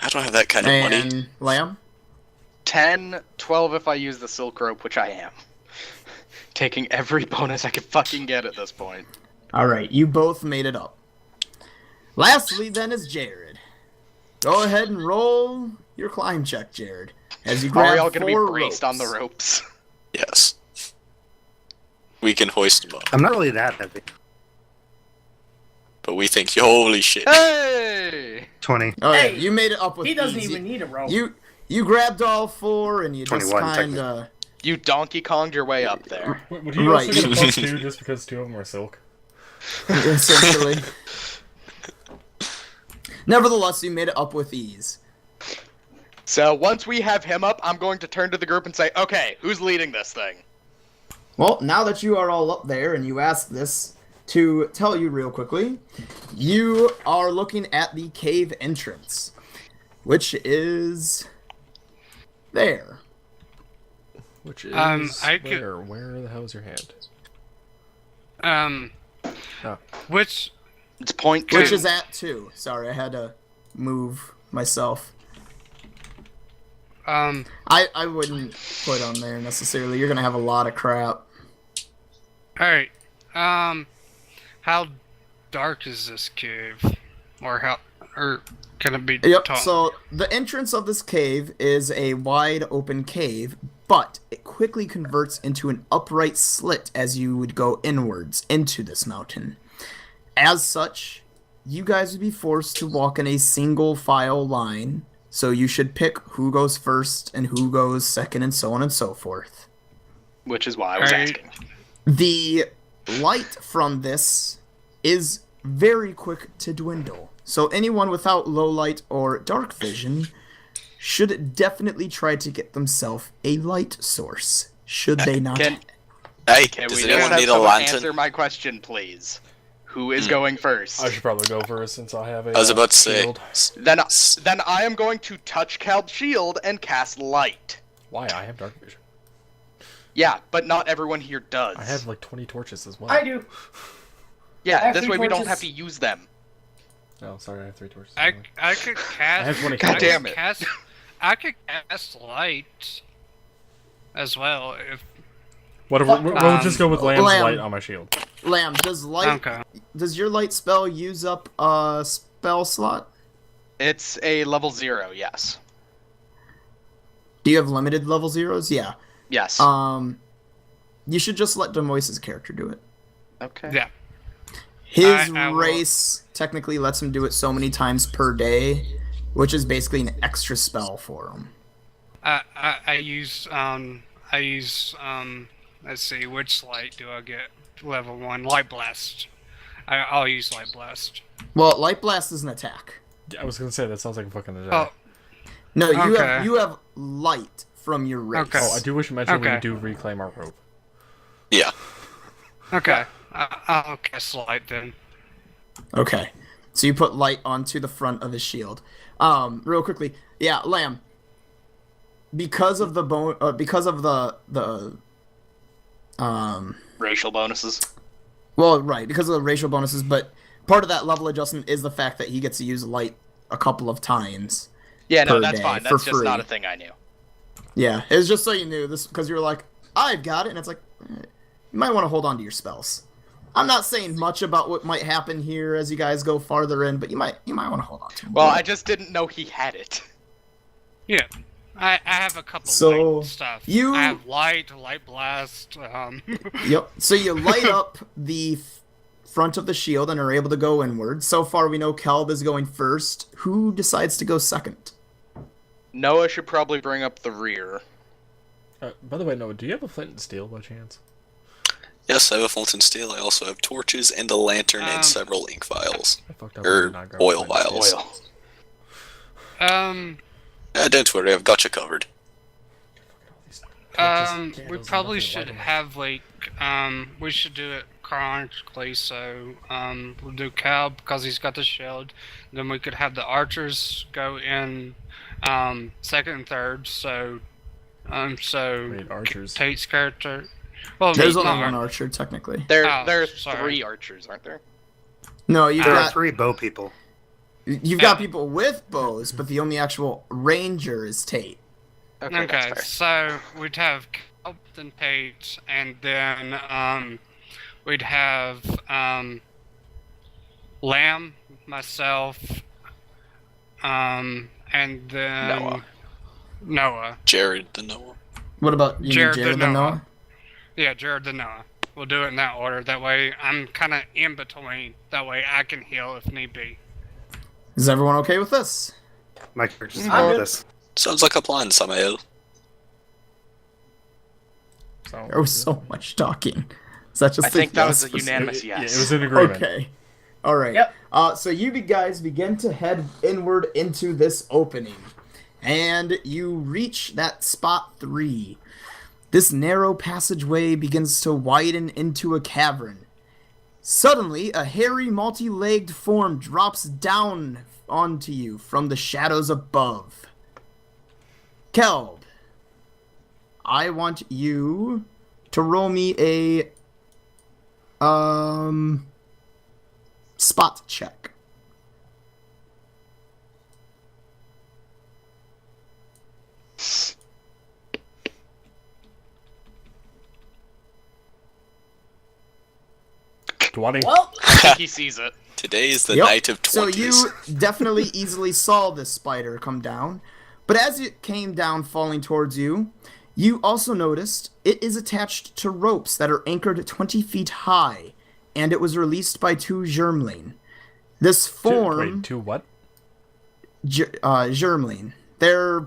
I don't have that kind of money. And Lamb? 10, 12 if I use the silk rope, which I am. Taking every bonus I could fucking get at this point. Alright, you both made it up. Lastly, then, is Jared. Go ahead and roll your climb check, Jared. As you grab Are we all gonna be 4 braced ropes. on the ropes? Yes. We can hoist them up. I'm not really that heavy. But we think, holy shit. Hey! 20. Oh, yeah, Hey, you made it up with He doesn't ease. even need a rope. You grabbed all 4 and you just 21 kinda... You Donkey Konged your way up there. Would he Right. also get a plus 2 just because 2 of them are silk? essentially. Nevertheless, you made it up with ease. So once we have him up, I'm going to turn to the group and say, okay, who's leading this thing? Well, now that you are all up there and you ask this, to tell you real quickly, you are looking at the cave entrance, which is there. Which is I could- where? Where the hell is your hand? Oh. Which It's point 2. Which is at 2. Sorry, I had to move myself. I wouldn't put on there necessarily. You're gonna have a lot of crap. alright. How dark is this cave? Or can it be Yep, tall? so the entrance of this cave is a wide open cave, but it quickly converts into an upright slit as you would go inwards into this mountain. As such, you guys would be forced to walk in a single file line, so you should pick who goes first and who goes second and so on and so forth. Which is why I was Alright. asking. The light from this is very quick to dwindle, so anyone without low light or dark vision should definitely try to get themselves a light source, should they not. Hey, Can does we just anyone have need a someone lantern? answer my question, please? Who is going first? I should probably go first since I have a I was about to say. shield. Then I am going to touch Calb's shield and cast light. Why? I have dark vision. Yeah, but not everyone here does. I have like 20 torches as well. I do. Yeah, I have this 3 way we don't torches. have to use them. Oh, sorry, I have 3 torches. I could cast. I have 20 God candles. damn it. I could cast light as well if. Whatever. We'll just go with Lamb's Lamb. light on my shield. Lamb, does your light spell use up a spell slot? It's a level 0, yes. Do you have limited level zeros? Yeah. Yes. You should just let Demoise's character do it. Okay. Yeah. His I will- race technically lets him do it so many times per day, which is basically an extra spell for him. I use let's see, which light do I get? Level 1, Light Blast. I'll use Light Blast. Well, Light Blast is an attack. Yeah, I was gonna say that sounds like a fucking Oh, attack. No, Okay. you have light from your race. Okay. Oh, I do wish to mention Okay. we do reclaim our rope. Yeah. okay. I'll cast light then. Okay. So you put light onto the front of his shield. Real quickly, yeah, Lamb. Because of the Racial bonuses. well, right, because of the racial bonuses, but part of that level adjustment is the fact that he gets to use light a couple of times. Yeah, no, per that's day fine. for That's just free. not a thing I knew. Yeah, it's just so you knew this because you were like, I've got it, and it's like, you might want to hold on to your spells. I'm not saying much about what might happen here as you guys go farther in, but you might want to hold on to them. Well, I just didn't know he had it. Yeah. I have a couple So, light stuff. you- I have light blast. Yep. So you light up the front of the shield and are able to go inward. So far, we know Kelb is going first. Who decides to go second? Noah should probably bring up the rear. By the way, Noah, do you have a flint and steel by chance? Yes, I have a flint and steel. I also have torches and a lantern and several ink vials. I fucked up. Or and not grabbed oil flint and vials. Oil. Don't worry, I've got you covered. We probably should have like we should do it chronologically. So we'll do Cal because he's got the shield. Then we could have the archers go in second and third. So Wait, archers. Tate's character. Well, There's no, only one archer, technically. There Oh, are sorry. 3 archers, aren't there? No, you've There are got 3 bow people. You've got people with bows, but the only actual ranger is Tate. Okay, Okay, that's so we'd have Caleb and Tate, and then we'd have Lamb, myself, and then Noah. Jared the Noah. What about you? Jared Jared the the Noah. Noah? Yeah, Jared the Noah. We'll do it in that order. That way, I'm kind of in between. That way, I can heal if need be. Is everyone okay with this? My character's I'm fine with good. this. Sounds like a plan, Samael. So, There was so much talking. Is that just I think that was a yes? unanimous yeah, yes. it was an agreement. Okay. All right. Yep. So you guys begin to head inward into this opening, and you reach that spot 3. This narrow passageway begins to widen into a cavern. Suddenly, a hairy, multi-legged form drops down onto you from the shadows above. Kelb, I want you to roll me a spot check. Well, I think he sees it. Today is the Yep. night of 20s. So you definitely easily saw this spider come down, but as it came down falling towards you, you also noticed it is attached to ropes that are anchored 20 feet high, and it was released by 2 Germling. This form... Wait, two what? Germling. They're...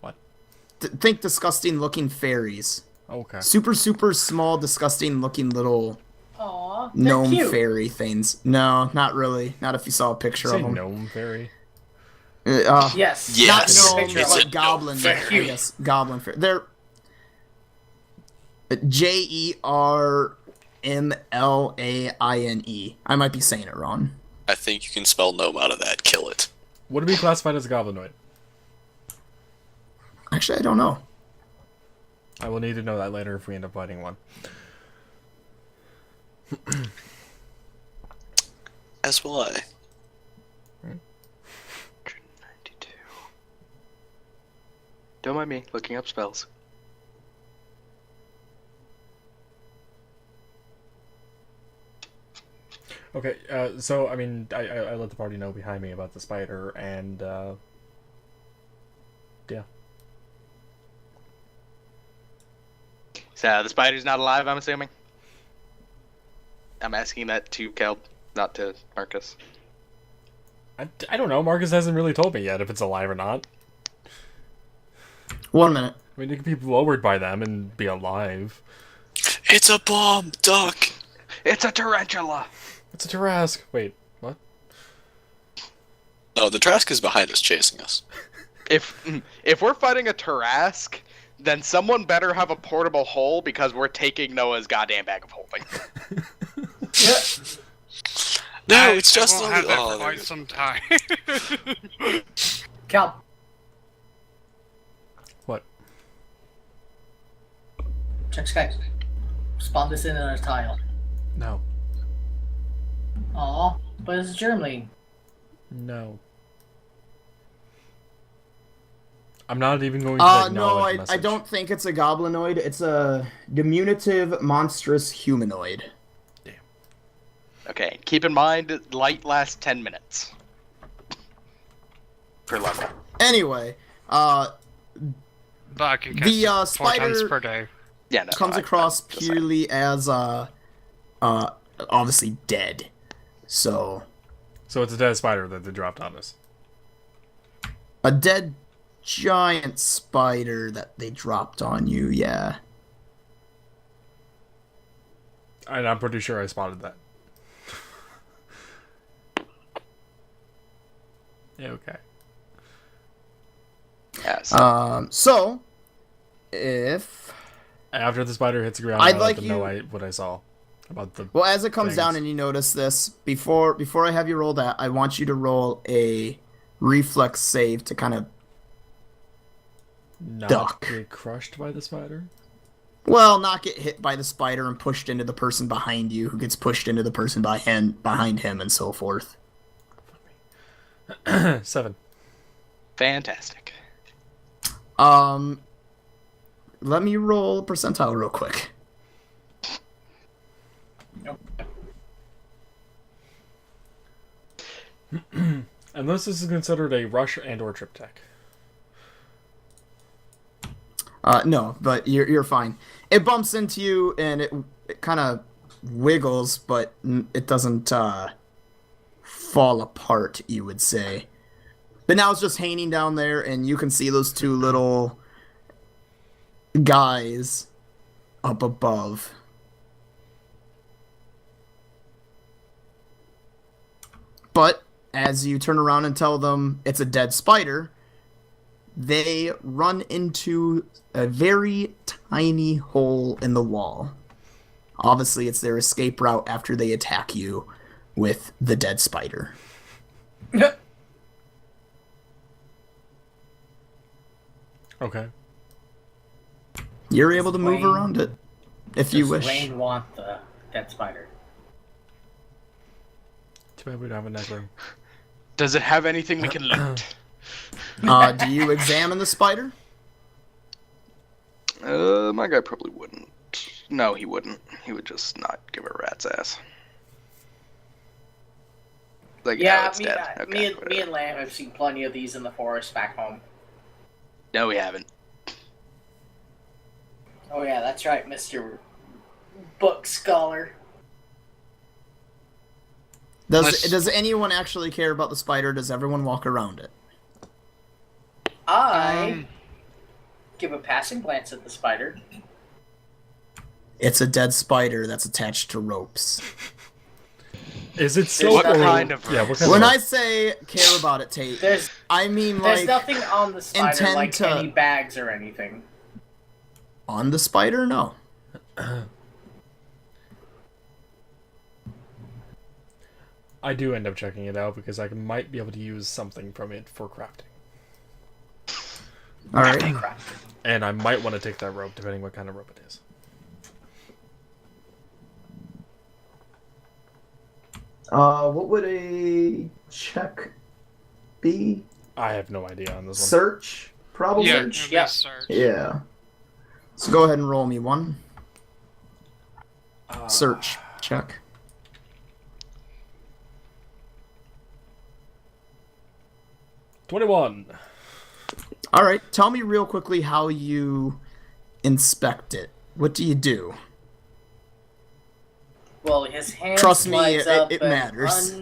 What? Think disgusting-looking fairies. Okay. Super, super small, disgusting-looking little aw, they're gnome cute. fairy things. No, not really. Not if you saw a picture Say of them. gnome fairy. Yes. Yeah. Not Yes, gnome, Picture of but it's them. a goblin. gnome I fairy. guess goblin fairy. They're Jermlaine. I might be saying it wrong. I think you can spell gnome out of that. Kill it. Would it be classified as a goblinoid? Actually, I don't know. I will need to know that later if we end up fighting one. As will I. 192. Don't mind me looking up spells. Okay, so, I mean, I let the party know behind me about the spider, and, yeah. So the spider's not alive, I'm assuming? I'm asking that to Kelp, not to Marcus. I don't know, Marcus hasn't really told me yet if it's alive or not. 1 minute. I mean, it could be lowered by them and be alive. It's a bomb, duck. It's a tarantula! It's a Tarask. Wait, what? No, the Trask is behind us, chasing us. If we're fighting a Tarask, then someone better have a portable hole because we're taking Noah's goddamn bag of holding. No, it's just won't a have that oh, for there quite it is. some time. Cal, What? check Skype. Spawn this in a tile. No. Aw, but it's Germany. No. I'm not even going to No, acknowledge the I message. don't think it's a goblinoid. It's a diminutive, monstrous humanoid. Okay, keep in mind, light lasts 10 minutes. Per level. Anyway, But I can cast The, it 4 times spider- per day. Yeah, no. comes across just saying. purely as obviously dead. So So it's a dead spider that they dropped on us. a dead giant spider that they dropped on you. Yeah. And I'm pretty sure I spotted that. Yeah, okay. Yeah, so So if After the spider hits the ground, I'd I like let them know you- what I saw about the. well, as it comes Things. down and you notice this, before I have you roll that, I want you to roll a reflex save to kind of Not duck. get crushed by the spider. not get hit by the spider and pushed into the person behind you, who gets pushed into the person behind him, and so forth. 7. Fantastic. Let me roll percentile real quick. Unless this is considered a rush and/or trip tech. No, but you're fine. It bumps into you and it kind of wiggles, but it doesn't fall apart, you would say. But now it's just hanging down there, and you can see those two little guys up above. But as you turn around and tell them it's a dead spider, they run into a very tiny hole in the wall. Obviously, it's their escape route after they attack you with the dead spider. Okay. You're able to move Wayne- around it if you Does wish. Wayne want the dead spider? Too bad we don't have a neck room. Does it have anything we can loot? Do you examine the spider? My guy probably wouldn't. No, he wouldn't. He would just not give a rat's ass. Like, Yeah, no, it's dead. Okay, me and whatever. Lamb have seen plenty of these in the forest back home. No, we haven't. Oh yeah, that's right, Mr. Book Scholar. Does anyone actually care about the spider? Does everyone walk around it? I give a passing glance at the spider. It's a dead spider that's attached to ropes. Is it so? What kind of Yeah, what kind When of I say care about it, Tate, I mean There's like nothing on the spider intend like to- any bags or anything. on the spider? No. I do end up checking it out because I might be able to use something from it for crafting. All right. Crap. And I might want to take that rope, depending what kind of rope it is. What would a check be? I have no idea on this one. Search, probably. Yeah, Search, yeah. yeah. Search. Yeah. So go ahead and roll me one. Search check. $21. All right. Tell me real quickly how you inspect it. What do you do? Well, his hand Trust me, slides up it and matters.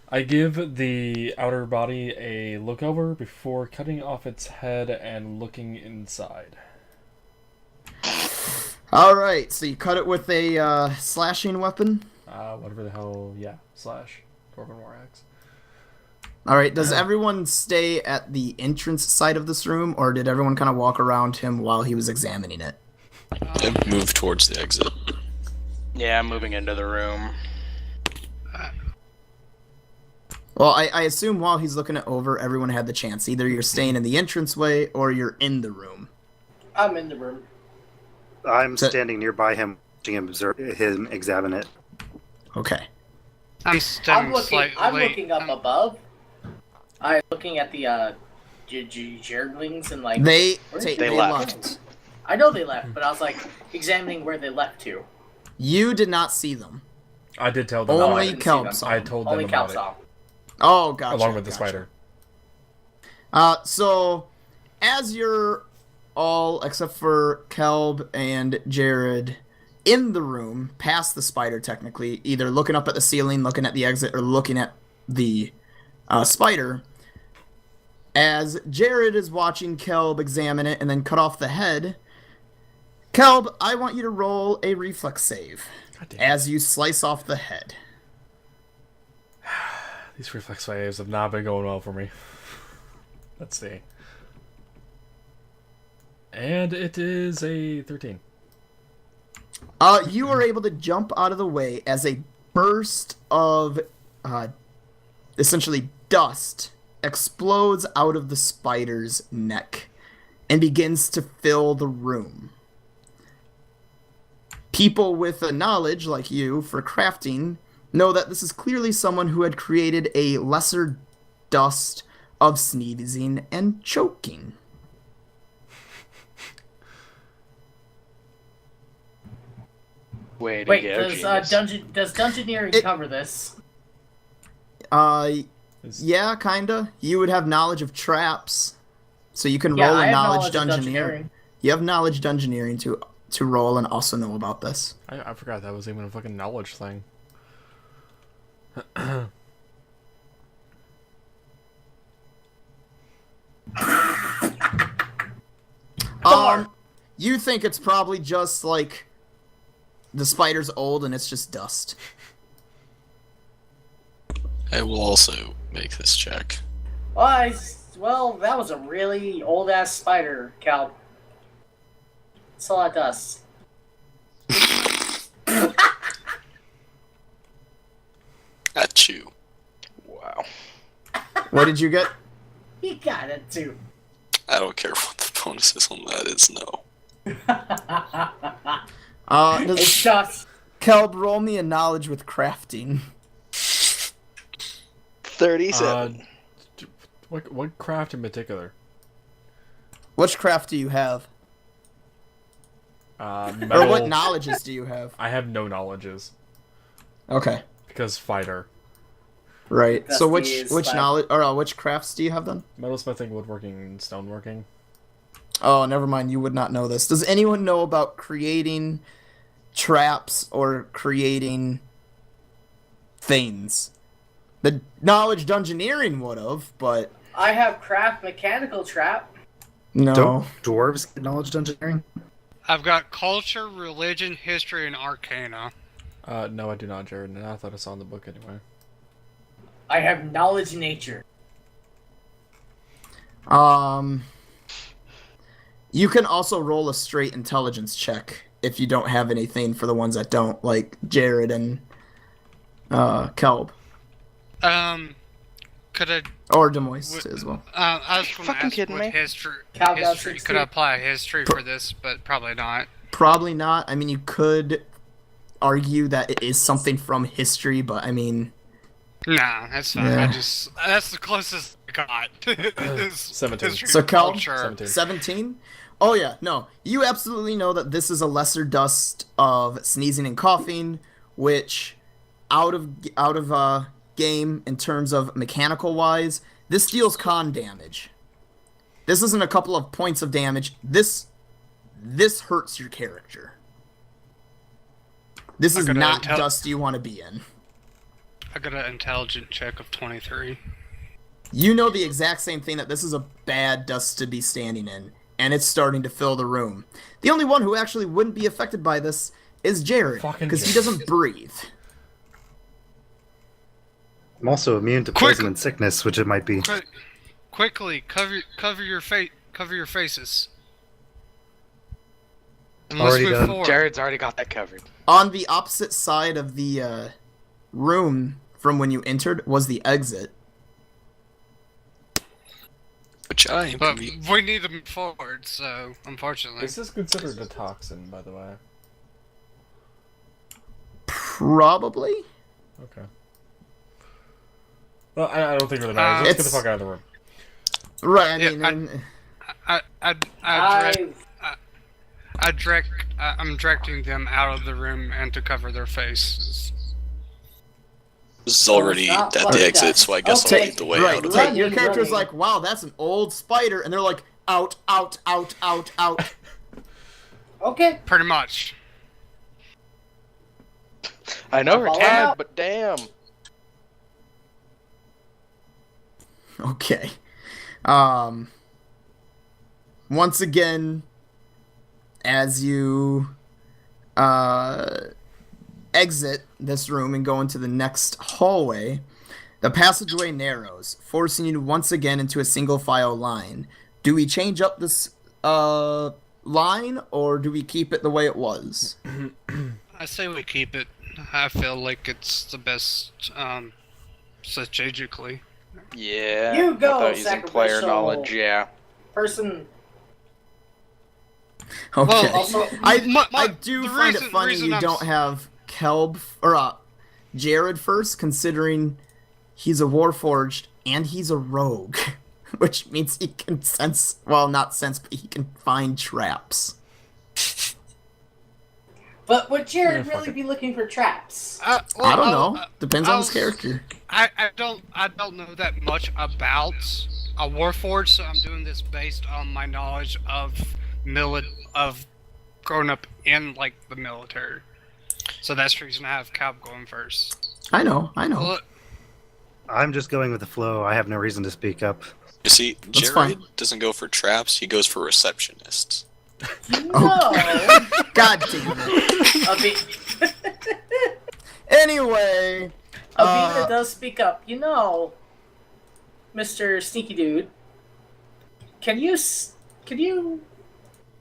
I give the outer body a look over before cutting off its head and looking inside. All right. So you cut it with a slashing weapon. Whatever the hell, yeah, slash Dwarven War Axe. All right. Does everyone stay at the entrance side of this room, or did everyone kind of walk around him while he was examining it? And move towards the exit. Yeah, I'm moving into the room. Well, I assume while he's looking it over, everyone had the chance. Either you're staying in the entranceway or you're in the room. I'm in the room. I'm So- standing nearby him, watching him examine it. Okay. I'm standing slightly. I'm looking up above. I'm looking at the jerglings and like. They Where take did They left. I know they left, but I was like examining where they left to. You did not see them. I did tell them. I Only didn't see Kelp them. saw I them. told them Only about Cal it, saw. Oh, gotcha. along with the gotcha. spider. So, as you're all, except for Kelb and Jared, in the room, past the spider technically, either looking up at the ceiling, looking at the exit, or looking at the spider, as Jared is watching Kelb examine it and then cut off the head, Kelb, I want you to roll a reflex save God damn it. as you slice off the head. These reflex saves have not been going well for me. Let's see. And it is a 13. You are able to jump out of the way as a burst of essentially dust explodes out of the spider's neck and begins to fill the room. People with a knowledge like you for crafting know that this is clearly someone who had created a lesser dust of sneezing and choking. Way to Wait, go, does genius. does Dungeoneering cover this? Yeah, kinda. You would have knowledge of traps, so you can Yeah, roll I a have knowledge knowledge of dungeoneering. You have knowledge dungeoneering to roll and also know about this. I forgot that was even a fucking knowledge thing. You think it's probably just like the spider's old and it's just dust. I will also make this check. Well, that was a really old ass spider, Cal. It's a lot of dust. At you. Wow. What did you get? He got it too. I don't care what the bonus is on that is, no. Does It's just Kelb roll me a knowledge with crafting? 37. What craft in particular? Which craft do you have? Metal. Or what knowledges do you have? I have no knowledges Okay, because fighter, right. That's So the which spider. knowledge or which crafts do you have then? metalsmithing, woodworking, and stoneworking. Oh, never mind. You would not know this. Does anyone know about creating traps or creating things? The knowledge dungeoneering would have, but I have craft mechanical trap. no. Don't dwarves get knowledge dungeoneering? I've got culture, religion, history, and arcana. No, I do not, Jared. And I thought I saw in the book anyway. I have knowledge nature. You can also roll a straight intelligence check if you don't have anything for the ones that don't, like Jared and Kelb. Could I? Or Demois as well. I was going to fucking ask kidding what me? history. Cal got History. 60. Could I apply history for this? But probably not. Probably not. I mean, you could argue that it is something from history, but I mean, Nah, that's fine. Yeah. That's the closest I got. Is 17. history So and Cal, culture. 17? Oh yeah, no. You absolutely know that this is a lesser dust of sneezing and coughing, which out of game in terms of mechanical wise, this deals con damage. This isn't a couple of points of damage. This hurts your character. This is I gotta not tell- dust you want to be in. I got an intelligent check of 23. You know the exact same thing, that this is a bad dust to be standing in, and it's starting to fill the room. The only one who actually wouldn't be affected by this is Jared, Fucking because he Jared. doesn't breathe. I'm also immune to Quick! poison and sickness, which it might be. Quickly, cover your faces. And Already let's move done. forward. Jared's already got that covered. On the opposite side of the room from when you entered was the exit. Which I am But convenient. we need to move forward, so unfortunately. Is this considered a toxin, by the way? Probably? Okay. Well, I don't think it really matters. Let's get the It's- fuck out of the room. Right, I Yeah, mean... I'm directing them out of the room and to cover their faces. This is already Stop at fucking the exit, dust. so I guess Okay. I'll lead the way right, out of right. it. Your character's Running. like, wow, that's an old spider, and they're like, out, out, out, out, out. Okay. Pretty much. I know her Follow tab, out. but damn. Okay. Once again, as you exit this room and go into the next hallway, the passageway narrows, forcing you once again into a single file line. Do we change up this line, or do we keep it the way it was? I say we keep it. I feel like it's the best strategically. Yeah. You go, without using player sacrificial. knowledge, yeah. Person. Okay. Well, Also, I do the find it reason- funny reason you I'm don't s- have Kelb or Jared first, considering he's a Warforged and he's a rogue, which means he can sense. Well, not sense, but he can find traps. but would Jared Yeah, fuck really it. be looking for traps? I don't know. I'll- Depends on his I'll- character. I don't know that much about a Warforged, so I'm doing this based on my knowledge of of growing up in like the military. So that's the reason I have Cal going first. I know. Well, I'm just going with the flow. I have no reason to speak up. You see, That's Jared fine. doesn't go for traps, he goes for receptionists. No. God damn it. Abi- Anyway, Avina does speak up. You know, Mr. Sneaky Dude. Can you?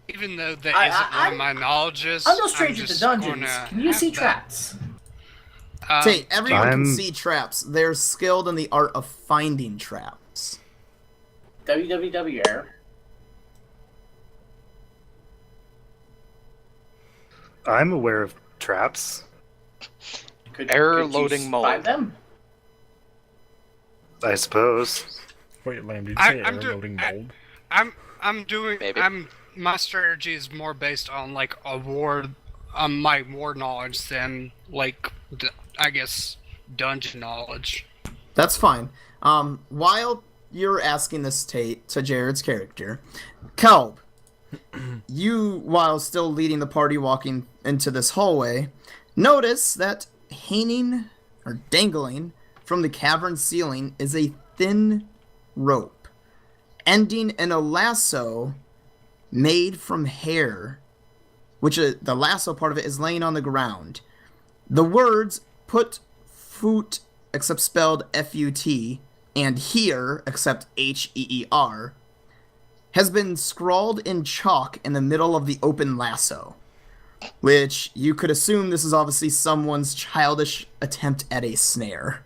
even though that I- not I- one of my knowledges, I'm no stranger to just dungeons. gonna Can you have see that. traps? Tate, everyone can I'm- see traps. They're skilled in the art of finding traps. www error. I'm aware of traps. Error could you loading mode. Find them. I suppose. Wait, Lamb, did you say I'm error do- loading I- mold? I'm doing. Maybe. My strategy is more based on like my war knowledge than like I guess dungeon knowledge. That's fine. While you're asking this, Tate, to Jared's character, Kelb, you, while still leading the party walking into this hallway, notice that hanging or dangling from the cavern ceiling is a thin rope, ending in a lasso made from hair, which the lasso part of it is laying on the ground. The words "put foot" except spelled F-U-T and "here" except H-E-E-R has been scrawled in chalk in the middle of the open lasso, which you could assume this is obviously someone's childish attempt at a snare.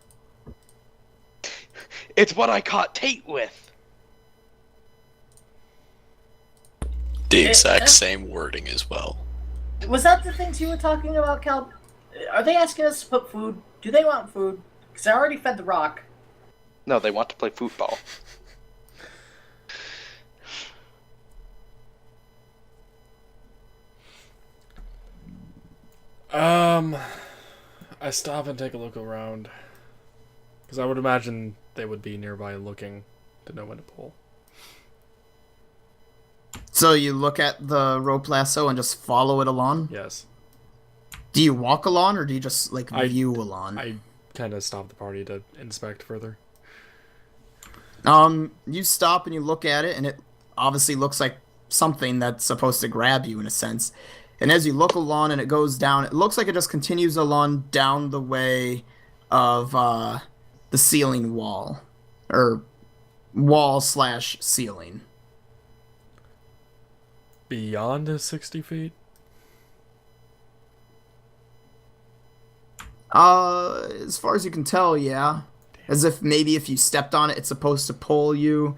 It's what I caught Tate with. The Eh, exact eh. same wording as well. Was that the things you were talking about, Cal? Are they asking us to put food? Do they want food? Because I already fed the rock. No, they want to play football. I stop and take a look around. Because I would imagine they would be nearby looking to know when to pull. So you look at the rope lasso and just follow it along? Yes. Do you walk along or do you just like I- view along? I kind of stop the party to inspect further. You stop and you look at it, and it obviously looks like something that's supposed to grab you in a sense. And as you look along and it goes down, it looks like it just continues along down the way of the ceiling wall, or wall/ceiling. Beyond 60 feet? As far as you can tell, yeah. As if maybe if you stepped on it, it's supposed to pull you,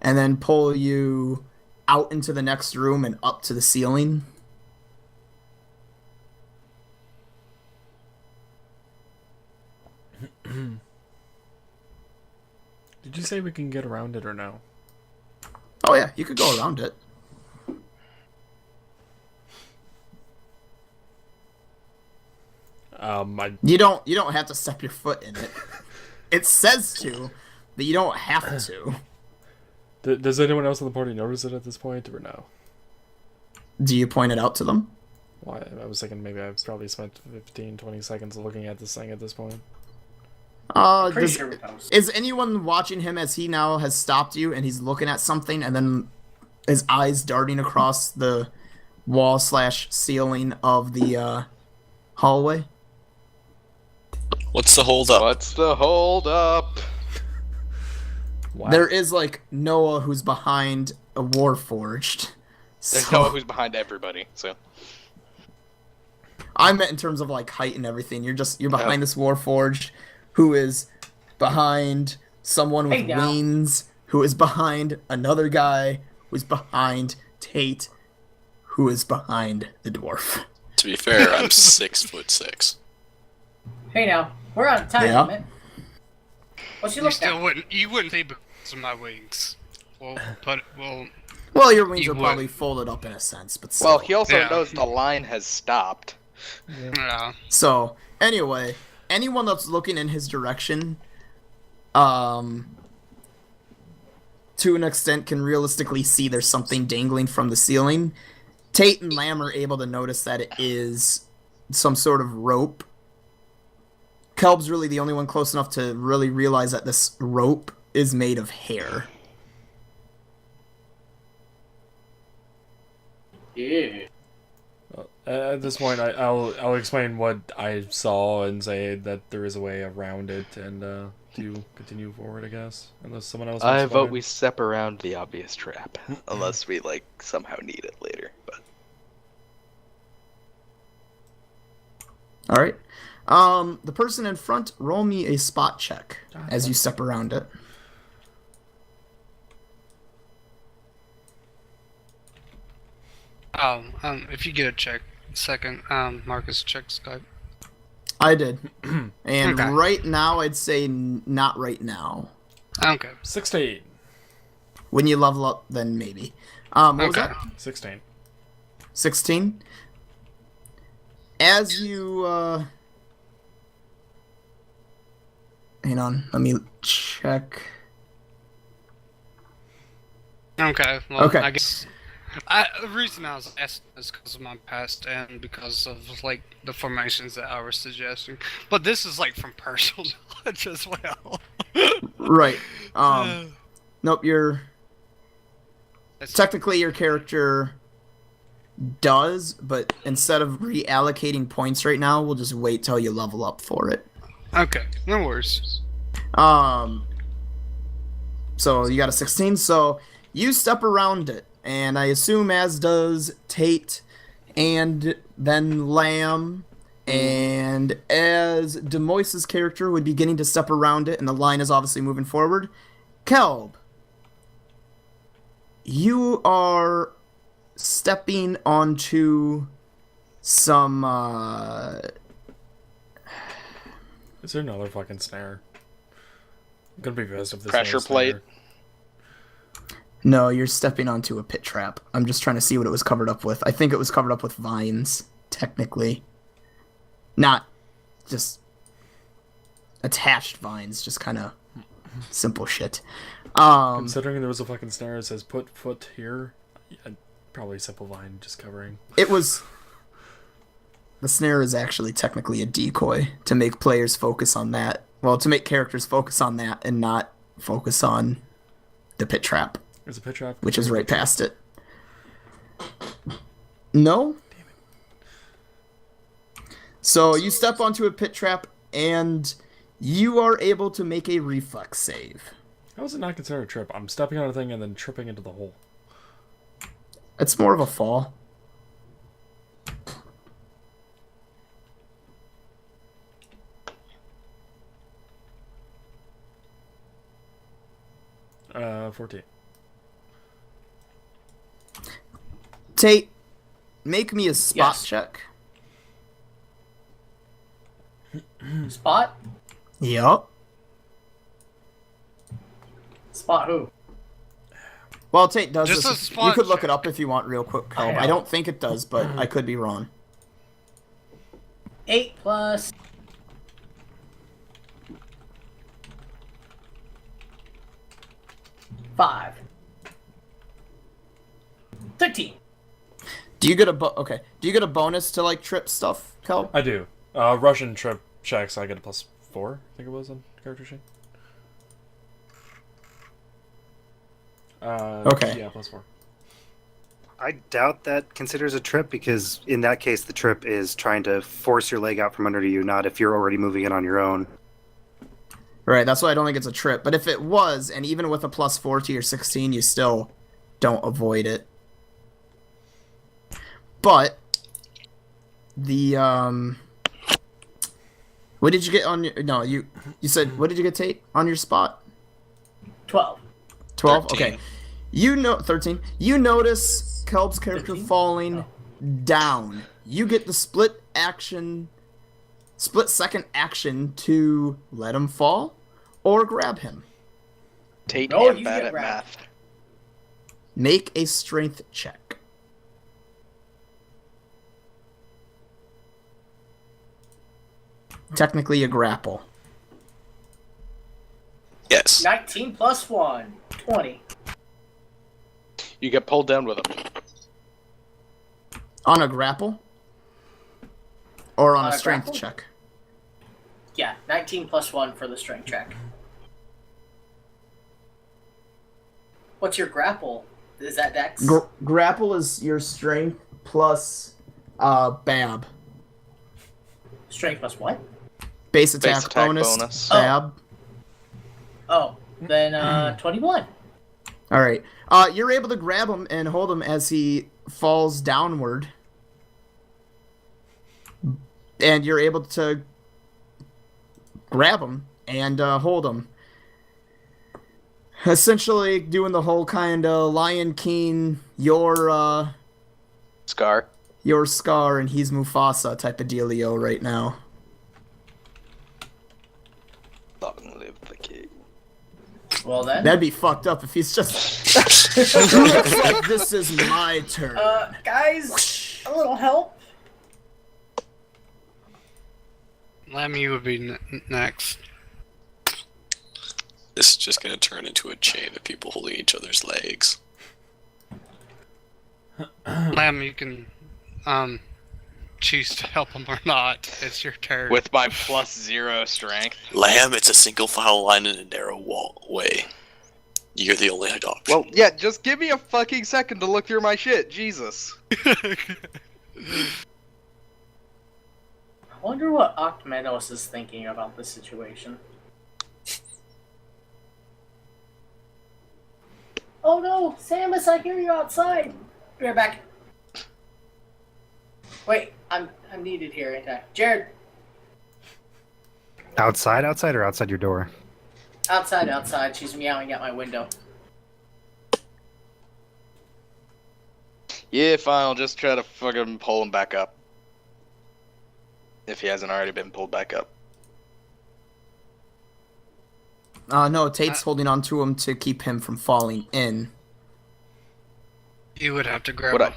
and then pull you out into the next room and up to the ceiling. Did you say we can get around it or no? Oh yeah, you could go around it. You don't have to step your foot in it. It says to, but you don't have to. Does anyone else in the party notice it at this point or no? Do you point it out to them? Well, I was thinking maybe I've probably spent 15-20 seconds looking at this thing at this point. Pretty Does, sure we post. is anyone watching him as he now has stopped you and he's looking at something and then his eyes darting across the wall/ceiling of the hallway? What's the hold up? What's the hold up? Wow. There is like Noah who's behind a Warforged. There's So- Noah who's behind everybody, so. I meant in terms of like height and everything. You're behind Yeah. this Warforged, who is behind someone with Hey, now. wings, who is behind another guy, who's behind Tate, who is behind the dwarf. To be fair, I'm 6'6". Hey now, we're on a time Yeah. limit. What's she You look still at? wouldn't. You wouldn't see because of my wings. Well, Well, your wings You are probably would. folded up in a sense, but still. Well, he also Yeah. knows the line has stopped. yeah. So, anyway, anyone that's looking in his direction, to an extent can realistically see there's something dangling from the ceiling. Tate and Lamb are able to notice that it is some sort of rope. Kelb's really the only one close enough to really realize that this rope is made of hair. Yeah. At this point, I'll explain what I saw and say that there is a way around it and to continue forward, I guess. Unless someone else. I wants to vote find we step around the obvious trap, unless we like somehow need it later. But All right. The person in front, roll me a spot check as you step around it. Oh, if you get a second, Marcus, check Skype. I did. And Okay. right now, I'd say not right now. Okay. 16. When you level up, then maybe. What was Okay. that? 16. 16? As you, hang on, let me check. Okay. Well, Okay. I guess the reason I was asking is because of my past and because of like the formations that I was suggesting. But this is like from personal knowledge as well. Right. Nope, That's- technically your character does, but instead of reallocating points right now, we'll just wait till you level up for it. Okay. No worries. So you got a 16, so you step around it, and I assume as does Tate, and then Lamb, and as Demoise's character would be beginning to step around it, and the line is obviously moving forward. Kelb, you are stepping onto some, Is there another fucking snare? I'm gonna be pissed if this Pressure plate. No, you're stepping onto a pit trap. I'm just trying to see what it was covered up with. I think it was covered up with vines, technically. Not just attached vines, just kind of simple shit. Considering there was a fucking snare that says put foot here, probably simple vine just covering. It was... The snare is actually technically a decoy to make players focus on that. Well, to make characters focus on that and not focus on the pit trap, There's a pit trap. which is right past it. No? So you step onto a pit trap and you are able to make a reflex save. How is it not considered a trip? I'm stepping on a thing and then tripping into the hole. It's more of a fall. Uh, 14. Tate, make me a spot Yes. check. Spot? Yup. Spot who? Well, Tate does Just a this. You spot could look check. it up if you want real quick, Calb. I I don't think it does, but I could be wrong. 8 plus... Five. 13. Do you get a okay? Do you get a bonus to like trip stuff, Calb? I do. Russian trip checks, I get a +4, I think it was on character sheet. Okay. Yeah, +4. I doubt that considers a trip because in that case the trip is trying to force your leg out from under you, not if you're already moving it on your own. Right. That's why I don't think it's a trip. But if it was, and even with a +4 to your 16, you still don't avoid it. But the what did you get on your? No, you said what did you get, Tate, on your spot? 12. 12. 13. Okay. You know 13. You notice Kelb's character 15? falling down, you get the split second action to let him fall or grab him. Tate, No, am you bad get at grabbed. math. Make a strength check. Technically a grapple. Yes. 19 plus 1. 20. You get pulled down with him. On a grapple? Or on On a a strength grapple? check? Yeah, 19 plus 1 for the strength check. What's your grapple? Is that dex? Grapple is your strength plus BAB. Strength plus what? Base attack, attack bonus, bonus. BAB. Oh, then 21. Alright. You're able to grab him and hold him as he falls downward. And you're able to grab him and hold him. Essentially doing the whole kind of Lion King, your Scar. Scar and he's Mufasa type of dealio right now. Long live the king. Well then. That'd be fucked up if he's just... Looks like this is my turn. Guys, a little help. Lemmy would be next. This is just gonna turn into a chain of people holding each other's legs. Lamb, you can choose to help him or not. It's your turn. With my +0 strength. Lamb, it's a single file line in a narrow way. You're the only option. Well, yeah, just give me a fucking second to look through my shit. Jesus. I wonder what Octmenos is thinking about this situation. Oh no, Samus, I hear you outside. Be right back. Wait, I'm needed here, ain't I? Jared, Outside or outside your door? outside. She's meowing at my window. Yeah, fine, I'll just try to fucking pull him back up. If he hasn't already been pulled back up. No, Tate's holding on to him to keep him from falling in. You would have to grab Would him.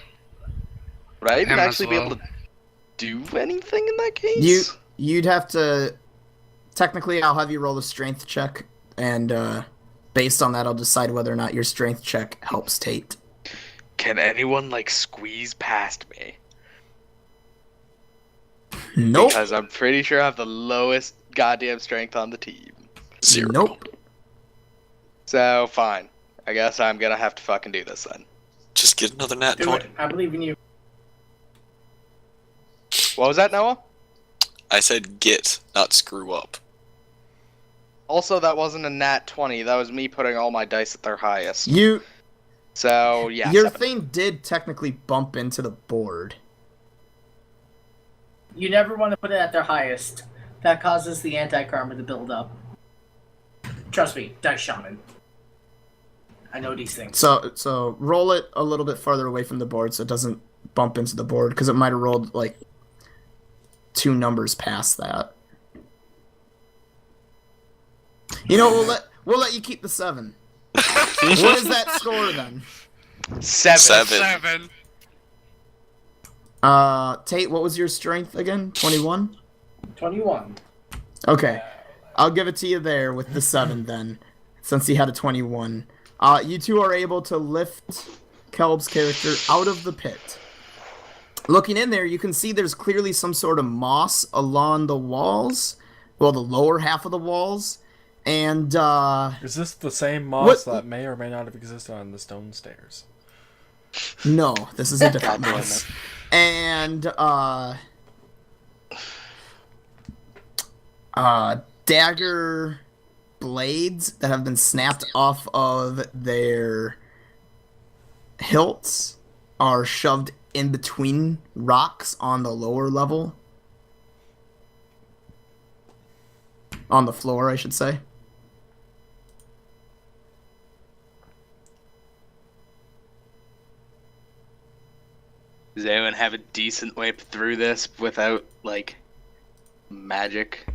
Would I even Him as actually be able well. to do anything in that case? You'd have to... Technically, I'll have you roll a strength check, and based on that, I'll decide whether or not your strength check helps Tate. Can anyone, like, squeeze past me? Nope. Because I'm pretty sure I have the lowest goddamn strength on the team. 0. Nope. So, fine. I guess I'm gonna have to fucking do this then. Just get another nat Do 20. it. I believe in you. What was that, Noah? I said get, not screw up. Also, that wasn't a nat 20. That was me putting all my dice at their highest. You... So, yeah, Your 7. thing did technically bump into the board. You never want to put it at their highest. That causes the anti-karma to build up. Trust me, Dice Shaman. I know these things. So roll it a little bit farther away from the board so it doesn't bump into the board, because it might have rolled, like, 2 numbers past that. You know, we'll let you keep the 7. What is that score then? 7. 7. Tate, what was your strength again? 21? 21. Okay. I'll give it to you there with the 7 then, since he had a 21. You two are able to lift Kelb's character out of the pit. Looking in there, you can see there's clearly some sort of moss along the walls. Well, the lower half of the walls. And, Is this the same moss What- that may or may not have existed on the stone stairs? no, this is a different God damn moss. And, dagger blades that have been snapped off of their hilts are shoved in between rocks on the lower level. On the floor, I should say. Does anyone have a decent way through this without, like, magic?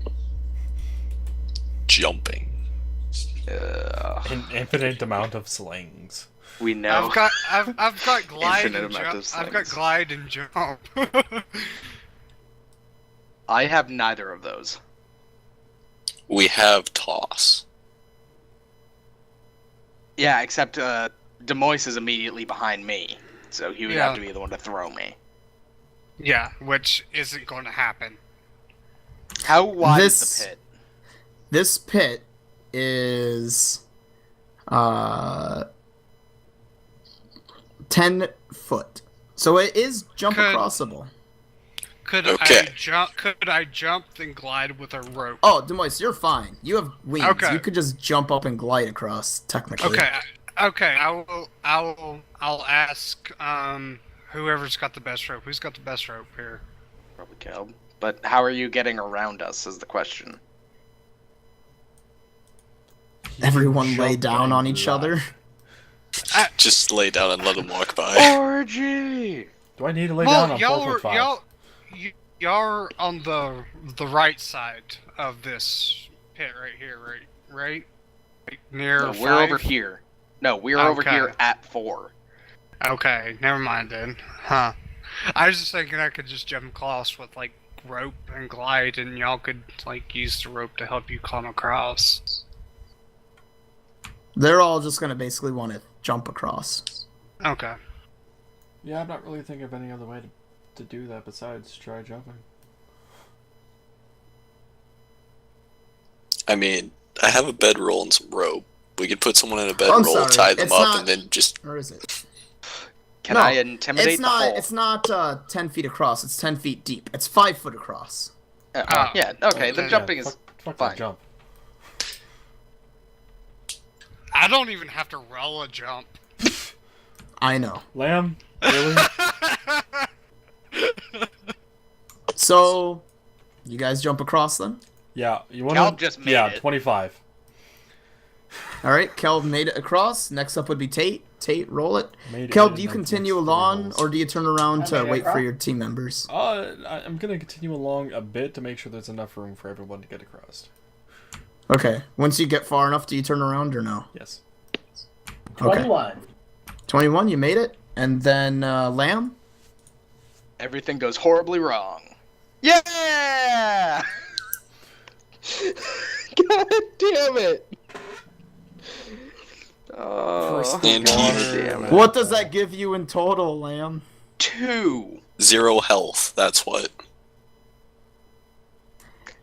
Jumping. An infinite amount of slings. We know. I've got glide Infinite and amount of jump. I've got slings. glide and jump. I have neither of those. We have toss. Yeah, except Demois is immediately behind me, so he would have to be the one to throw me. Yeah, which isn't going to happen. How wide is the pit? This pit is 10 foot. So it is jump acrossable. Could Okay. I jump? Could I jump then glide with a rope? Oh, Demois, you're fine. You have wings. Okay. You could just jump up and glide across, technically. Okay. I'll ask whoever's got the best rope. Who's got the best rope here? Probably Caleb. But how are you getting around us is the question. Everyone lay Jump down and on each glide. other. Just lay down and let him walk by. Orgy! Do I need to lay down on y'all 4'5"? y'all are on the right side of this pit right here, right? Like near No, we're 5? over here. No, we're over Okay. here at 4. Okay, never mind then. Huh. I was just thinking I could just jump across with like rope and glide, and y'all could like use the rope to help you climb across. They're all just gonna basically want to jump across. Okay. Yeah, I'm not really thinking of any other way to do that besides try jumping. I mean, I have a bedroll and some rope. We could put someone in a I'm bedroll, sorry, tie them it's up, not- and then just... Or is it? Can No, I intimidate It's not. the hole? It's not 10 feet across. It's 10 feet deep. It's 5 foot across. Yeah, okay, the Yeah, jumping is fuck fine. that jump. I don't even have to roll a jump. I know. Lamb? Really? So, you guys jump across them. Yeah, you want Caleb just made it. 25. All right, Kelv made it across. Next up would be Tate. Tate, roll it. Made it Kelv, in do you like continue next along, holes. or do you turn around I to made it wait for across. your team members? I'm gonna continue along a bit to make sure there's enough room for everyone to get across. Okay. Once you get far enough, do you turn around or no? Yes. Okay. 21. 21, you made it. And then Lamb. Everything goes horribly wrong. Yeah! God damn it! Oh, And God he- damn it. What does that give you in total, Lamb? 2. 0 health, that's what.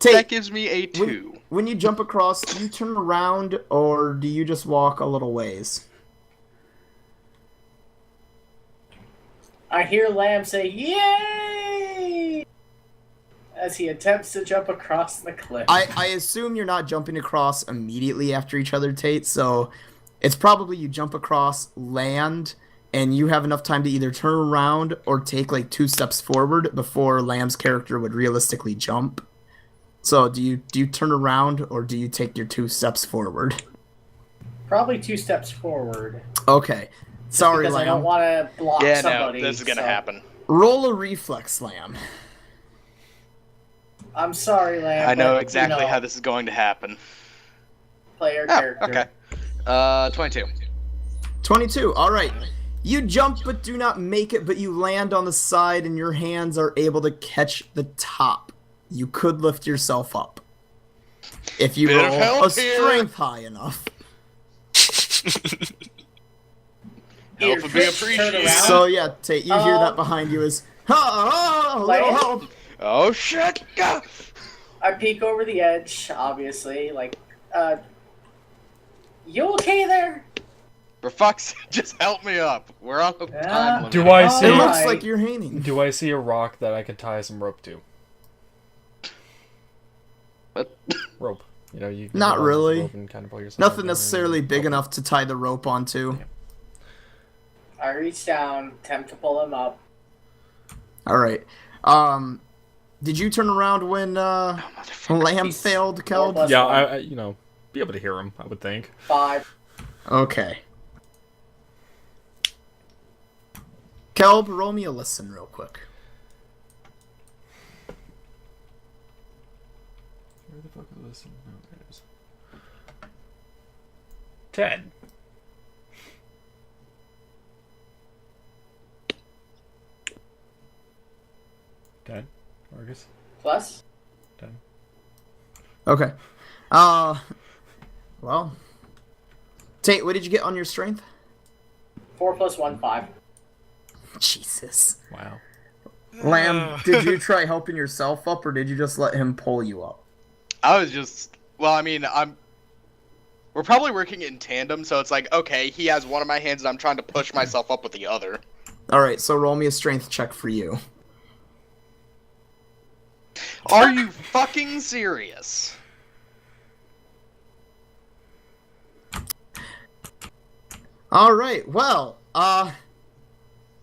That Tate, gives me a 2. when you jump across, do you turn around or do you just walk a little ways? I hear Lamb say, "Yay!" as he attempts to jump across the cliff. I assume you're not jumping across immediately after each other, Tate, so it's probably you jump across, land, and you have enough time to either turn around or take like 2 steps forward before Lamb's character would realistically jump. So do you turn around or do you take your 2 steps forward? Probably 2 steps forward. Okay. Sorry, because I don't Lamb. want to block Yeah, somebody. no, this is gonna so- happen. Roll a reflex, Lamb. I'm sorry, Lamb. I know but, exactly you know, how this is going to happen. Player Oh, character. okay. 22. 22. All right. You jump but do not make it, but you land on the side and your hands are able to catch the top. You could lift yourself up. If you Bit of roll help a here. strength high enough. Your Help would be Twitch turn appreciated. around. So yeah, Tate, you hear that behind you is, a little Lamb? help. Oh shit! Ah! I peek over the edge, obviously. Like, you okay there? For fuck's sake, just help me up. We're on the Yeah. time limit. Do I It see? Alright. looks like you're hanging. Do I see a rock that I can tie some rope to? What? Rope. You know, you can Not go on really. rope and kind of pull yourself Nothing over necessarily and- big enough to tie the rope onto. I reach down, attempt to pull him up. All right. Did you turn around when Motherfucker. Lamb He's failed, 4 Kel? plus Yeah, 1, I you know, be able to hear him. I would think. 5. Okay. Kelb, roll me a listen real quick. Where the fuck is this? No, there it is. 10. Marcus? Plus? 10. Okay. Well. Tate, what did you get on your strength? 4 plus 1, 5. Jesus. Wow. Lamb, did you try helping yourself up, or did you just let him pull you up? I was just. Well, I mean, we're probably working in tandem, so it's like, okay, he has one of my hands and I'm trying to push myself up with the other. Alright, so roll me a strength check for you. Are you fucking serious? Alright, well,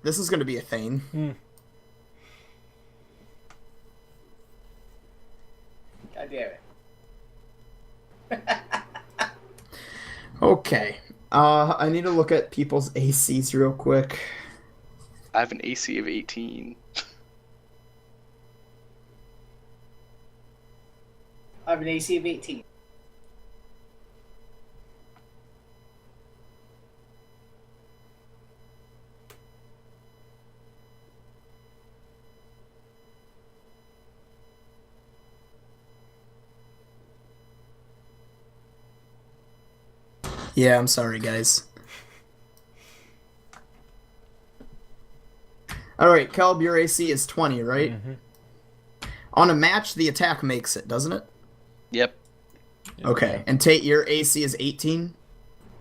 this is gonna be a thing. God damn it. Okay. I need to look at people's ACs real quick. I have an AC of 18. I have an AC of 18. Yeah, I'm sorry, guys. Alright, Kelb, your AC is 20, right? On a match, the attack makes it, doesn't it? Yep. Okay, and Tate, your AC is 18?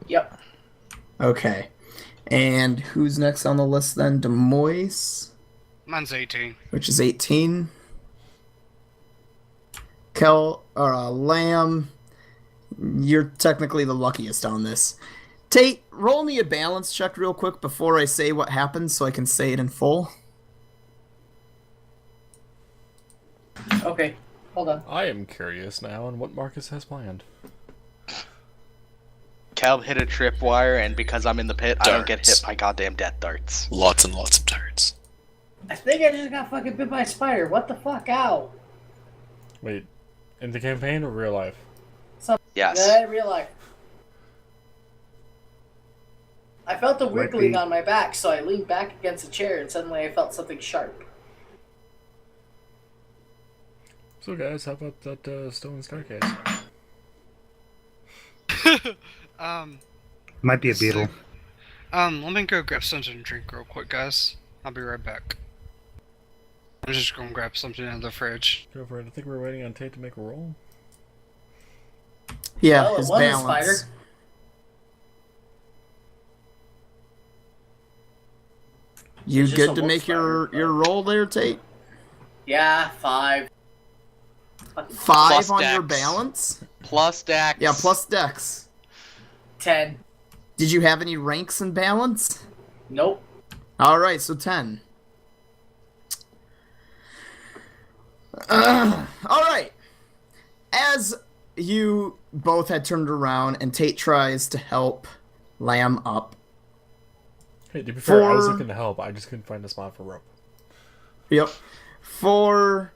Yep. Okay. And who's next on the list then? Demois, Mine's 18. which is 18. Lamb, you're technically the luckiest on this. Tate, roll me a balance check real quick before I say what happens so I can say it in full. Okay, hold on. I am curious now on what Marcus has planned. Calb hit a tripwire, and because I'm in the pit, I don't get Darts. hit by goddamn death darts. Lots and lots of darts. I think I just got fucking bit by a spider. What the fuck? Ow. Wait, in the campaign or real life? Yes. Real life. I felt a wiggling on my back, so I leaned back against a chair, and suddenly I felt something sharp. So guys, how about that stone staircase? Might be a beetle. Let me go grab something to drink real quick, guys. I'll be right back. I'm just gonna grab something out of the fridge. Go for it. I think we're waiting on Tate to make a roll. Yeah, Well, it his was a balance. spider. You It's just good a to wolf make your spider. roll there, Tate? Yeah, 5. 5 Plus on your dex. balance? Plus Dex. Yeah, plus dex. 10. Did you have any ranks in balance? Nope. Alright, so 10. Alright. As you both had turned around and Tate tries to help Lamb up. Hey, to be fair, I was For- looking to help. I just couldn't find a spot for rope. Yep. 4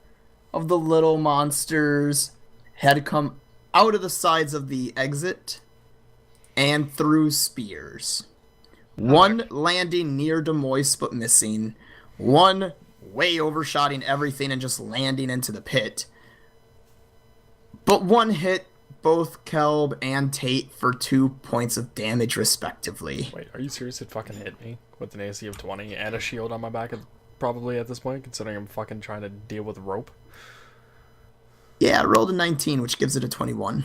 of the little monsters had come out of the sides of the exit and through spears. One landing near Demois but missing. One way overshotting everything and just landing into the pit. But one hit both Kelb and Tate for 2 points of damage respectively. Wait, are you serious? It fucking hit me with an AC of 20 and a shield on my back, probably at this point, considering I'm fucking trying to deal with rope. Yeah, I rolled a 19, which gives it a 21.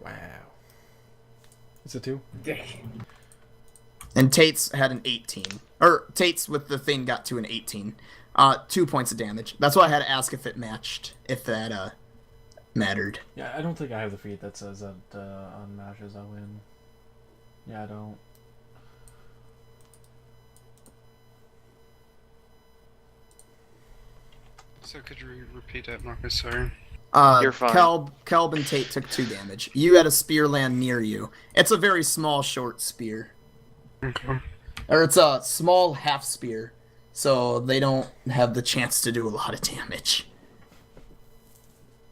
Wow. Is it 2? And Tate's had an 18. Or Tate's with the thing got to an 18. 2 points of damage. That's why I had to ask if it matched, if that mattered. Yeah, I don't think I have the feat that says that on matches I win. Yeah, I don't. So could you repeat that, Marcus? Sorry. You're fine. Kelb and Tate took 2 damage. You had a spear land near you. It's a very small, short spear. Okay. Or it's a small half spear so they don't have the chance to do a lot of damage.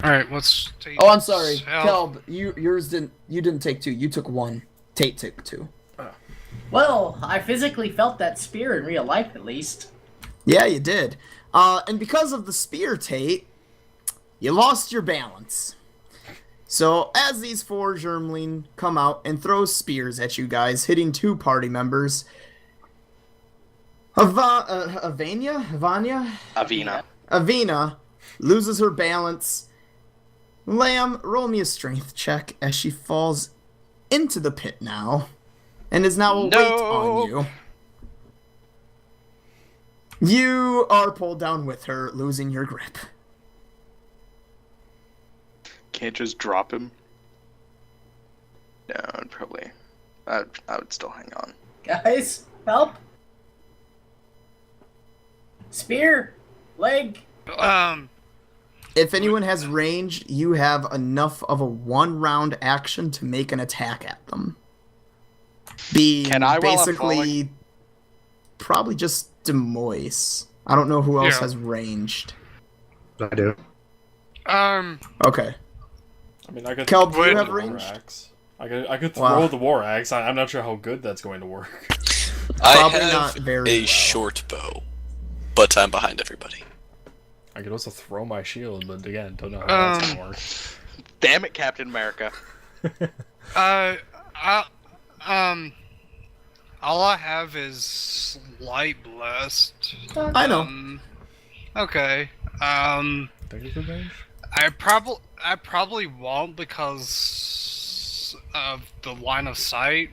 All right, let's take. Oh, I'm sorry, Hell. Kelb. You didn't take 2. You took 1. Tate took 2. Well, I physically felt that spear in real life, at least. Yeah, you did. And because of the spear, Tate, you lost your balance. So, as these 4 Germling come out and throw spears at you guys, hitting 2 party members, Avina loses her balance. Lamb, roll me a strength check as she falls into the pit now, and is now a weight on you. You are pulled down with her, losing your grip. Can't just drop him. No, I'd probably. I would still hang on. Guys, help! Spear! Leg! If anyone has range, you have enough of a 1-round action to make an attack at them. Can I, while I'm basically probably just Demois. I don't know who else Yeah. has ranged. I do. Okay. I mean, I could Kelb, do you throw have the range? war axe. I could throw Wow. the war axe. I'm not sure how good that's going to work. I Probably have not very a well. short bow, but I'm behind everybody. I could also throw my shield, but again, don't know how that's gonna work. Damn it, Captain America. All I have is slight blessed. I know. Okay. Think you could range? I probably won't because of the line of sight.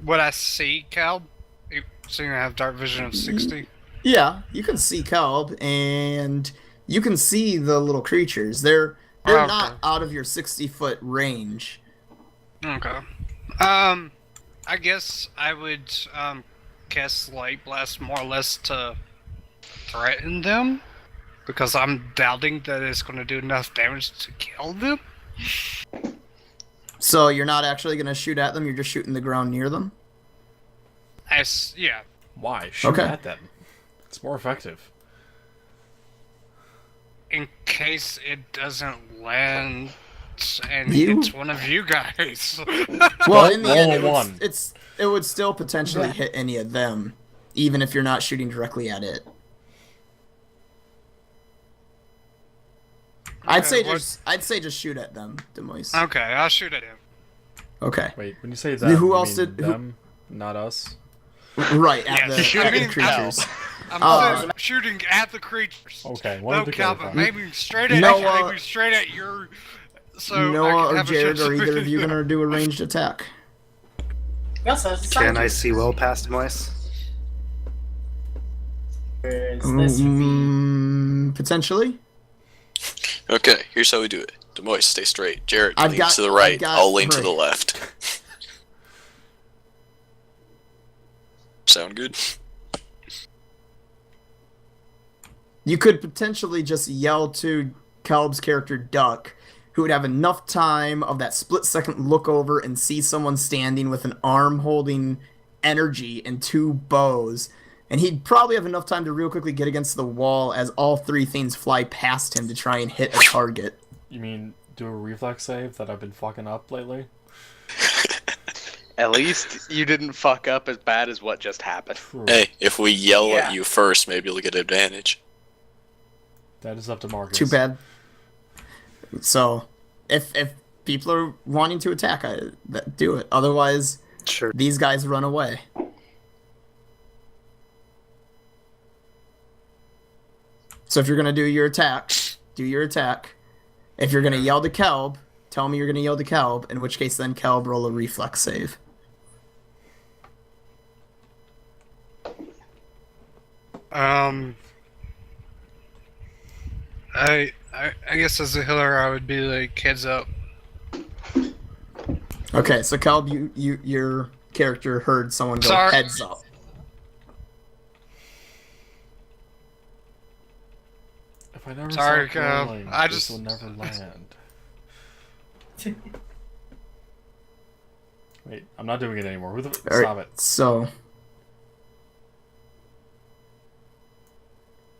What I see, Cal. You seem to have dark vision of 60. Yeah, you can see Kelb, and you can see the little creatures. They're Okay. not out of your 60-foot range. Okay. I guess I would cast Light Blast more or less to threaten them, because I'm doubting that it's going to do enough damage to kill them. So you're not actually going to shoot at them, you're just shooting the ground near them? Yeah. Why? Shoot Okay. at them. It's more effective. In case it doesn't land and You- it's one of you guys. Well, in the roll end, a it would, one. it would still potentially hit any of them, even if you're not shooting directly at it. I'd say what- just shoot at them, Demois. Okay, I'll shoot at him. Okay. Wait, when you say that, Who you else mean did- who- them, not us? Right, at Yes, the, I at the mean, creatures. I'm shooting at the creatures. Okay, No, wanted to Calvin, clarify. maybe straight at Noah- maybe straight at your. So I Noah can or have a Jared, chance are either of you to- going to do a ranged attack? Yes, that's Can I see well past Moise? Is this Potentially? Okay, here's how we do it. Demois, stay straight. Jared, I've lean got- to the I've right. got- I'll lean to right. the left. Sound good? You could potentially just yell to Caleb's character Duck, who would have enough time of that split-second look over and see someone standing with an arm holding energy and 2 bows, and he'd probably have enough time to real quickly get against the wall as all 3 things fly past him to try and hit a target. You mean do a reflex save that I've been fucking up lately? At least you didn't fuck up as bad as what just happened. True. Hey, if we yell Yeah. at you first, maybe you'll get advantage. That is up to Marcus. Too bad. So, if people are wanting to attack, do it. Otherwise, Sure. these guys run away. So if you're gonna do your attack, do your attack. If you're gonna yell to Kelb, tell me you're gonna yell to Kelb, in which case then Kelb roll a reflex save. I guess as a healer, I would be like heads up. Okay, so Kelb, your character heard someone go Sorry. heads up. If I never Sorry, stop Cal. rolling, I this just- will never land. Wait, I'm not doing it anymore. Who the All stop right, it? so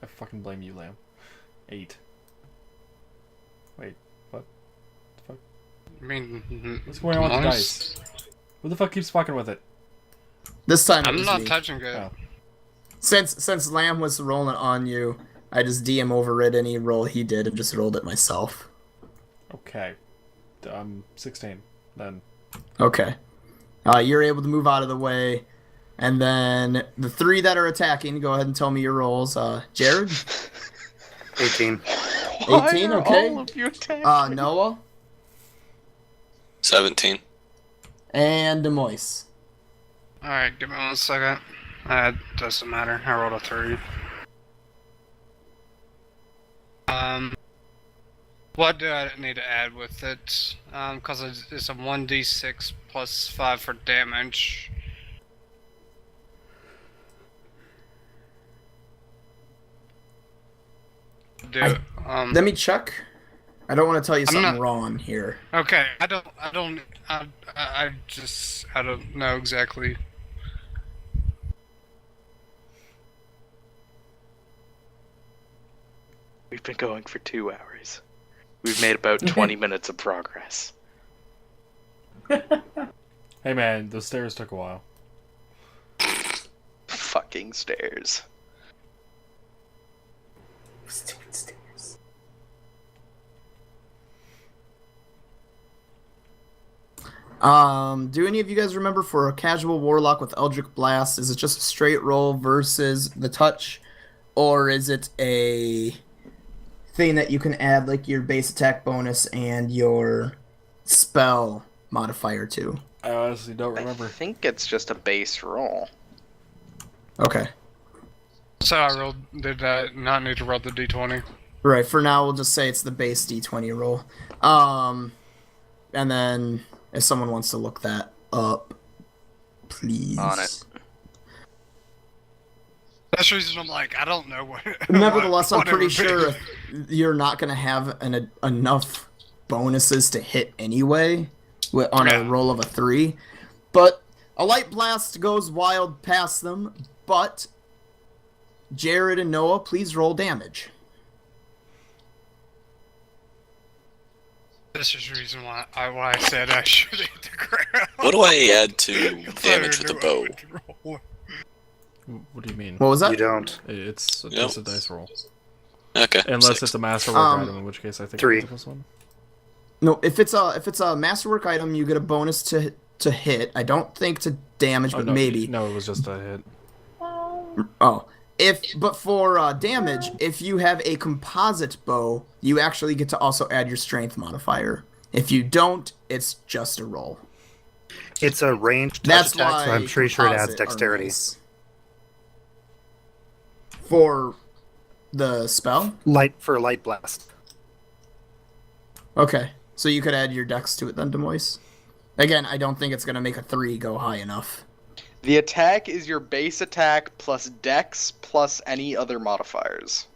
I fucking blame you, Lamb. 8. Wait, what? The fuck? I mean, What's going on with the most- dice? Who the fuck keeps fucking with it? This time it I'm was not me. touching it. Oh. Since Lamb was rolling on you, I just DM overrid any roll he did and just rolled it myself. Okay. 16, then. Okay. You're able to move out of the way. And then the 3 that are attacking, go ahead and tell me your rolls. Jared? 18. 18, Why are okay. all of you attacking? Noah? 17. And Demois. Alright, give me 1 second. Doesn't matter. I rolled a 3. What do I need to add with it? Because it's a 1d6 plus 5 for damage. Let me check. I don't want to tell you I'm something not- wrong here. Okay, I don't know exactly. We've been going for 2 hours. We've made about 20 minutes of progress. Hey man, the stairs took a while. Fucking stairs. Stupid stairs. Do any of you guys remember for a casual warlock with Eldritch Blast, is it just a straight roll versus the touch? Or is it a thing that you can add like your base attack bonus and your spell modifier to? I honestly don't I remember. think it's just a base roll. Okay. So I rolled. Did I not need to roll the d20? Right, for now we'll just say it's the base D20 roll. And then if someone wants to look that up, please. On it. That's the reason I'm like, I don't know what. Nevertheless, I'm what it pretty would be. sure you're not going to have enough bonuses to hit anyway on a Yeah. roll of a 3. But a light blast goes wild past them, but Jared and Noah, please roll damage. This is the reason why I said I should hit the ground. What do I add to damage with the bow? What do you mean? What was that? You don't. It's Yep. just a dice roll. Okay. Unless 6. it's a masterwork item, in which case I think 3. it's this one. No, if it's a masterwork item, you get a bonus to hit. I don't think to damage, Oh, but no, maybe. No, it was just a hit. Oh, but for damage, if you have a composite bow, you actually get to also add your strength modifier. If you don't, it's just a roll. It's a ranged touch That's attack, why so I'm pretty sure it adds composite are dexterity. nice. For the spell? Light blast. Okay, so you could add your dex to it then, Demois. Again, I don't think it's going to make a 3 go high enough. The attack is your base attack plus dex plus any other modifiers.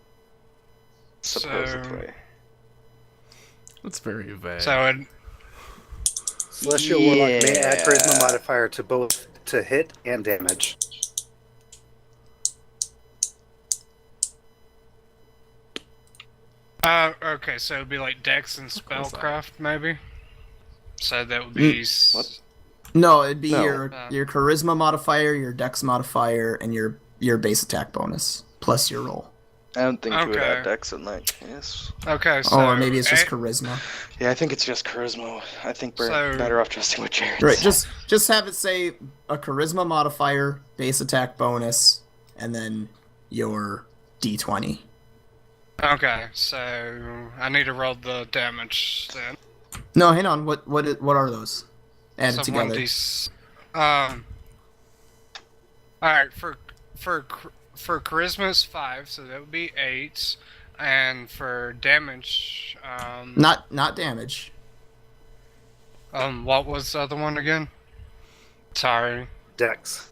Supposedly. That's very vague. So it, Celestial Warlock may add charisma Yeah. modifier to both to hit and damage. okay, so it'd be like Dex and course not. Spellcraft, maybe. So that would be What? No, it'd be No. your charisma modifier, your dex modifier, and your base attack bonus, plus your roll. I don't think you would Okay. add dex in that case. Okay, so or maybe it's just eight- charisma. Yeah, I think it's just charisma. I think we're So- better off trusting with Jared. Right, just have it say a charisma modifier, base attack bonus, and then your D20. Okay, so I need to roll the damage then. No, hang on. What are those? Added So together. 1d. All right, for charisma is 5, so that would be 8, and for damage, Not damage. what was the other one again? Sorry. Dex.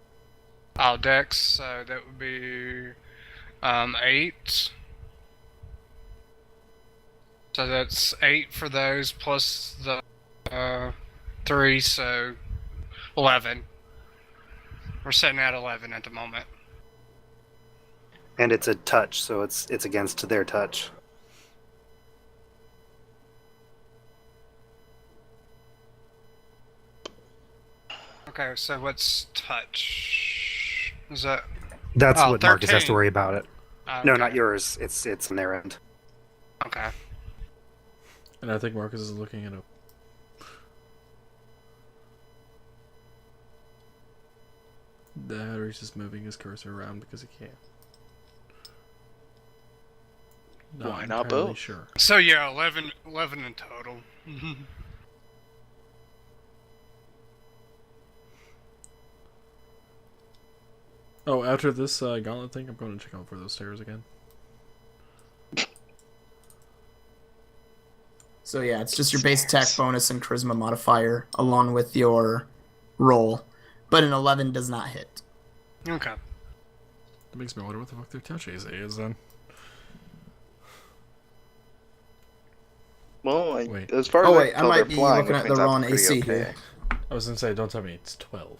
Oh, Dex, so that would be 8. So that's 8 for those plus the 3, so 11. We're sitting at 11 at the moment. And it's a touch, so it's against their touch. Okay, so what's touch? Is that? That's Oh, what Marcus has to 13. worry about it. Okay. No, not yours. It's on their end. Okay. And I think Marcus is looking it up. Or he's just moving his cursor around because he can. Why not entirely both? Sure. So yeah, 11 in total. Oh, after this gauntlet thing, I'm going to check out for those stairs again. So yeah, it's just your base attack bonus and charisma modifier along with your roll, but an 11 does not hit. Okay. That makes me wonder what the fuck their touch AC is then. Well, Wait. as far as Oh I wait, can I tell, might they're be flying, looking which at the means that's wrong pretty AC okay. here. I was gonna say, don't tell me it's 12.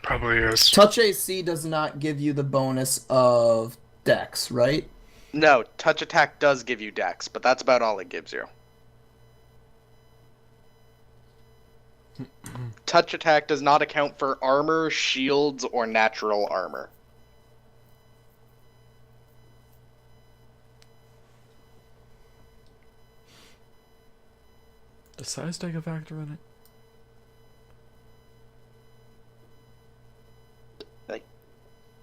Probably is. Touch AC does not give you the bonus of Dex, right? No, touch attack does give you dex, but that's about all it gives you. Touch attack does not account for armor, shields, or natural armor. Does size take a factor in it?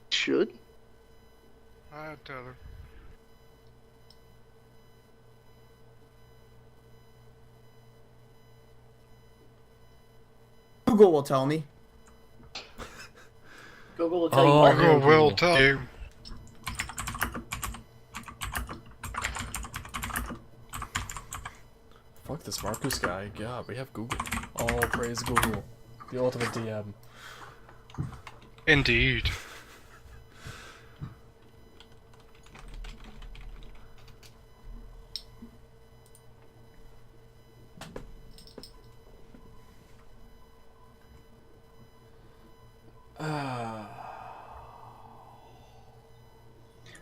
Should? Tyler. Google will tell me. Google will tell you Oh, what. Google will tell you. Fuck this Marcus guy. Yeah, we have Google. All praise Google. The ultimate DM. Indeed.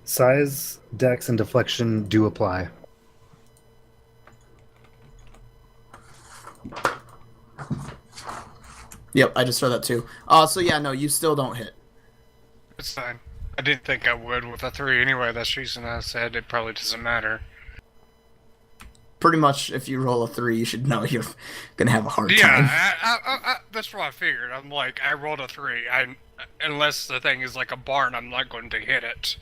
Size, dex, and deflection do apply. Yep, I just saw that too. So yeah, no, you still don't hit. It's fine. I didn't think I would with a 3 anyway. That's the reason I said it probably doesn't matter. Pretty much, if you roll a 3, you should know you're gonna have a hard Yeah, time. that's what I figured. I'm like, I rolled a 3. Unless the thing is like a barn, I'm not going to hit it.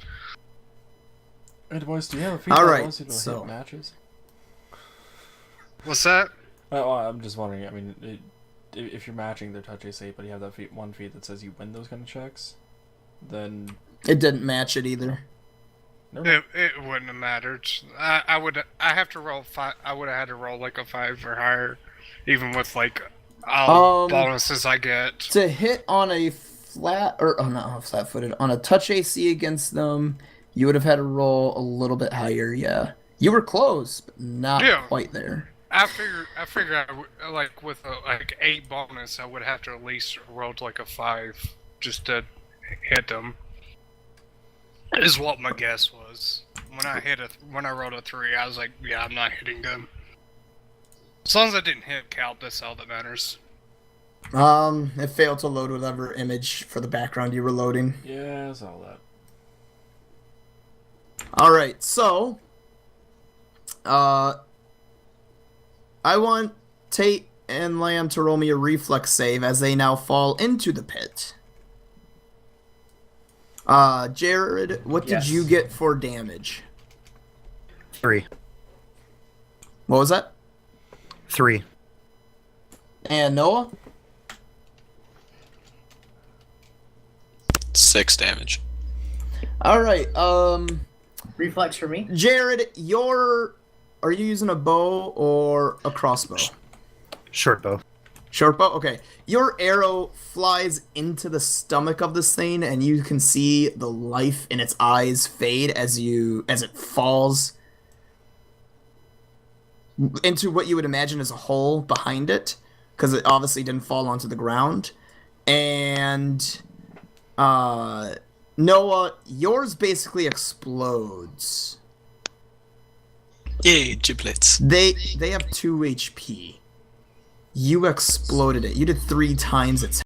Hey, boys, do you have a feat All that right, allows you to so- hit matches? What's that? Oh, I'm just wondering. I mean, if you're matching their touch AC, but you have that one feat that says you win those kind of checks, then It didn't match it either. never. It wouldn't have mattered. I have to roll 5. I would have had to roll like a 5 or higher, even with like all bonuses I get. To hit on a flat, or oh not flat-footed, on a touch AC against them, you would have had to roll a little bit higher. Yeah, you were close, but not Yeah. quite there. I figure like with a like 8 bonus, I would have to at least roll like a 5 just to hit them. Is what my guess was. When I rolled a 3, I was like, yeah, I'm not hitting them. As long as I didn't hit Cal, that's all that matters. It failed to load whatever image for the background you were loading. Yeah, I saw that. Alright, so I want Tate and Lamb to roll me a reflex save as they now fall into the pit. Jared, what did Yes. you get for damage? 3. What was that? 3. And Noah? 6 damage. Alright, Reflex for me. Jared, are you using a bow or a crossbow? Short bow. Short bow? Okay. Your arrow flies into the stomach of this thing, and you can see the life in its eyes fade as it falls into what you would imagine is a hole behind it, because it obviously didn't fall onto the ground. And Noah, yours basically explodes. Yay, giblets. They have 2 HP. You exploded it. You did 3 times its